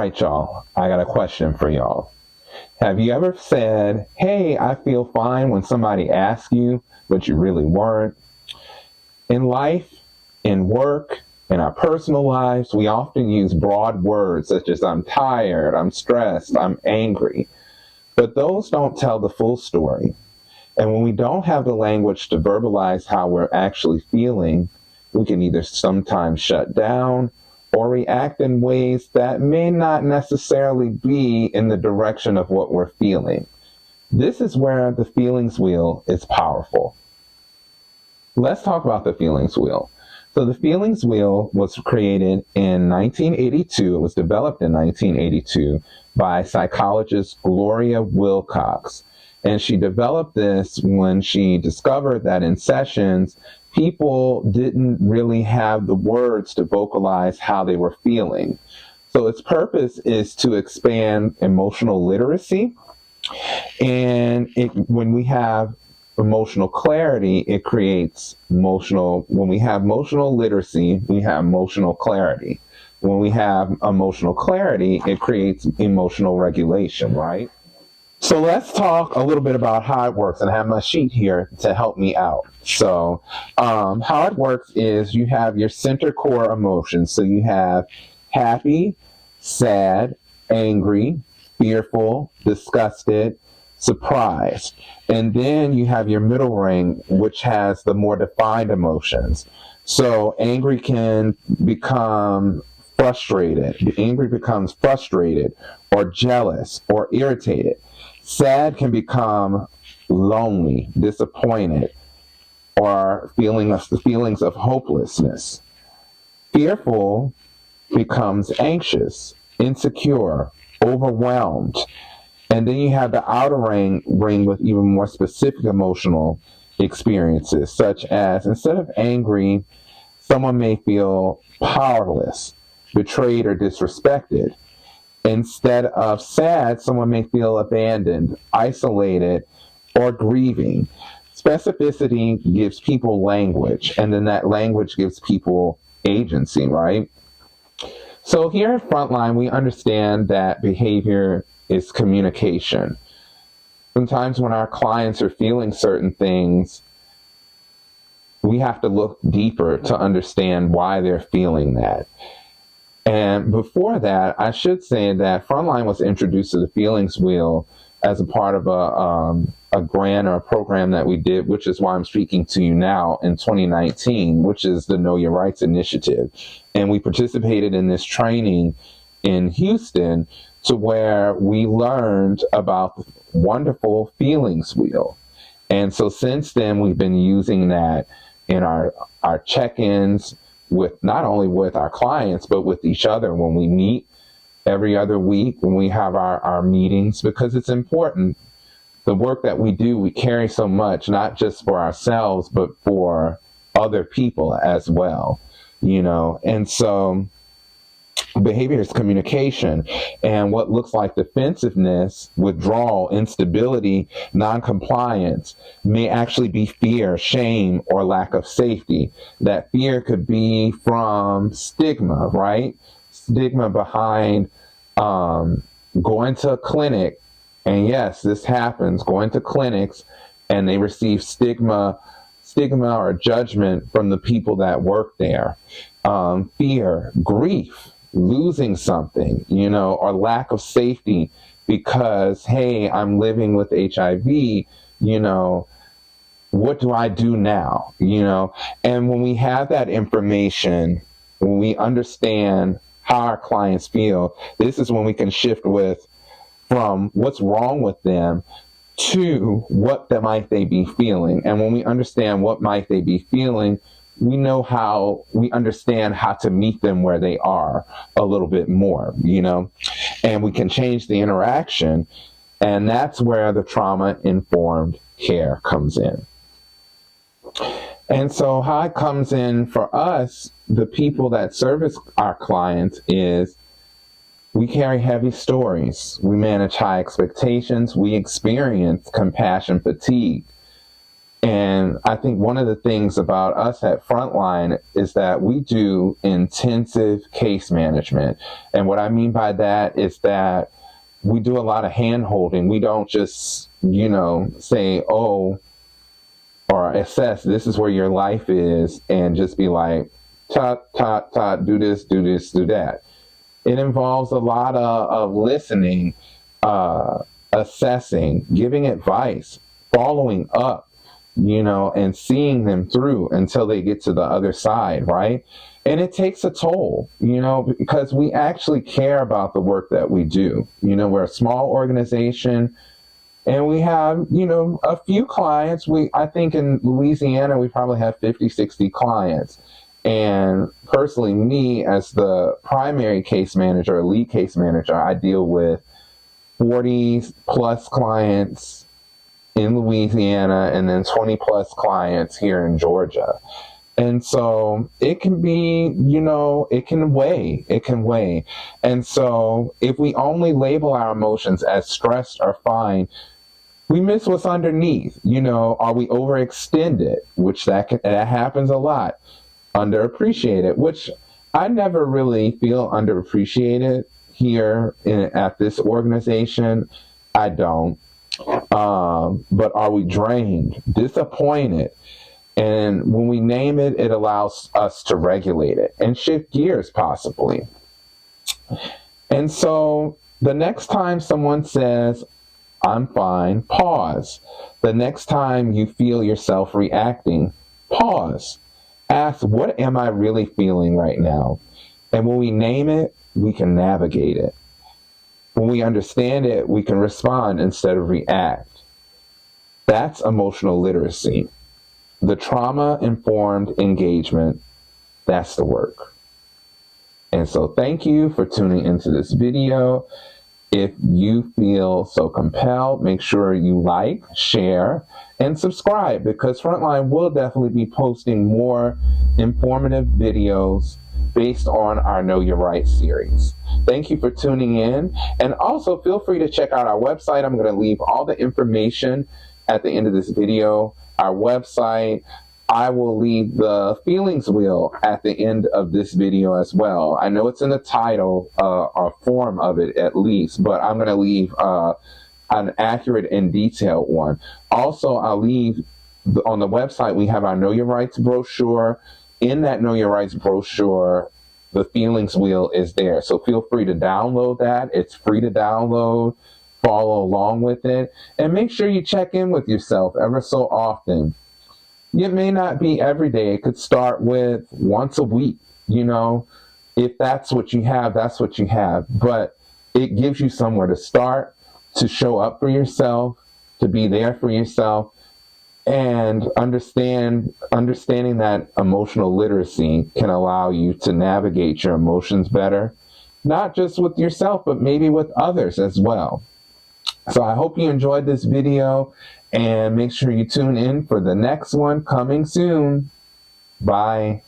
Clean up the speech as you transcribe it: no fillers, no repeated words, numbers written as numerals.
right, y'all, I got a question for y'all. Have you ever said, hey, I feel fine when somebody asks you, but you really weren't? In life, in work, in our personal lives, we often use broad words such as I'm tired, I'm stressed, I'm angry. But those don't tell the full story. And when we don't have the language to verbalize how we're actually feeling, we can either sometimes shut down or react in ways that may not necessarily be in the direction of what we're feeling. This is where the feelings wheel is powerful. Let's talk about the feelings wheel. So the feelings wheel was created in 1982. It was developed in 1982 by psychologist Gloria Wilcox. And she developed this when she discovered that in sessions, people didn't really have the words to vocalize how they were feeling. So its purpose is to expand emotional literacy. And when we have emotional clarity, it creates when we have emotional literacy, we have emotional clarity. When we have emotional clarity, it creates emotional regulation, right? So let's talk a little bit about how it works, and I have my sheet here to help me out. So how it works is you have your center core emotions. So you have happy, sad, angry, fearful, disgusted, surprised. And then you have your middle ring, which has the more defined emotions. So angry can become frustrated. Angry becomes frustrated or jealous or irritated. Sad can become lonely, disappointed, or feelings of hopelessness. Fearful becomes anxious, insecure, overwhelmed. And then you have the outer ring with even more specific emotional experiences, such as instead of angry, someone may feel powerless, betrayed, or disrespected. Instead of sad, someone may feel abandoned, isolated, or grieving. Specificity gives people language, and then that language gives people agency, right? So here at Frontline, we understand that behavior is communication. Sometimes when our clients are feeling certain things, we have to look deeper to understand why they're feeling that. And before that, I should say that Frontline was introduced to the feelings wheel as a part of a grant or a program that we did, which is why I'm speaking to you now in 2019, which is the Know Your Rights Initiative. And we participated in this training in Houston to where we learned about the wonderful feelings wheel. And so since then, we've been using that in our check-ins, with not only with our clients, but with each other when we meet every other week, when we have our meetings, because it's important. The work that we do, we carry so much, not just for ourselves, but for other people as well, And so behavior is communication, and what looks like defensiveness, withdrawal, instability, non-compliance may actually be fear, shame, or lack of safety. That fear could be from stigma, right? Stigma behind going to a clinic, and yes, this happens, going to clinics, and they receive stigma or judgment from the people that work there. Fear, grief, losing something, or lack of safety because, hey, I'm living with HIV, what do I do now? And when we have that information, when we understand how our clients feel, this is when we can shift from what's wrong with them to what might they be feeling. And when we understand what might they be feeling, we understand how to meet them where they are a little bit more, and we can change the interaction. And that's where the trauma-informed care comes in. And so how it comes in for us, the people that service our clients, is we carry heavy stories. We manage high expectations. We experience compassion fatigue. And I think one of the things about us at Frontline is that we do intensive case management. And what I mean by that is that we do a lot of hand holding. We don't just, say, oh, or assess this is where your life is and just be like, do this, do this, do that. It involves a lot of listening, assessing, giving advice, following up, and seeing them through until they get to the other side, right? And it takes a toll, because we actually care about the work that we do. We're a small organization and we have, a few clients. I think in Louisiana, we probably have 50, 60 clients. And personally, me as the primary case manager, lead case manager, I deal with 40 plus clients in Louisiana and then 20 plus clients here in Georgia. And so it can be, it can weigh. And so if we only label our emotions as stressed or fine, we miss what's underneath. Are we overextended, which that happens a lot. Underappreciated, which I never really feel underappreciated here at this organization. I don't. But are we drained, disappointed? And when we name it, it allows us to regulate it and shift gears possibly. And so the next time someone says, I'm fine, pause. The next time you feel yourself reacting, pause. Ask, what am I really feeling right now? And when we name it, we can navigate it. When we understand it, we can respond instead of react. That's emotional literacy. The trauma-informed engagement, that's the work. And so thank you for tuning into this video. If you feel so compelled, make sure you like, share, and subscribe, because Frontline will definitely be posting more informative videos based on our Know Your Rights series. Thank you for tuning in. And also feel free to check out our website. I'm going to leave all the information at the end of this video. Our website. I will leave the feelings wheel at the end of this video as well. I know it's in the title or form of it at least, but I'm going to leave an accurate and detailed one. Also, I'll leave on the website, we have our Know Your Rights brochure. In that Know Your Rights brochure, the feelings wheel is there. So feel free to download that. It's free to download. Follow along with it. And make sure you check in with yourself ever so often. It may not be every day. It could start with once a week. If that's what you have, that's what you have. But it gives you somewhere to start, to show up for yourself, to be there for yourself, and understanding that emotional literacy can allow you to navigate your emotions better, not just with yourself, but maybe with others as well. So I hope you enjoyed this video, and make sure you tune in for the next one coming soon. Bye.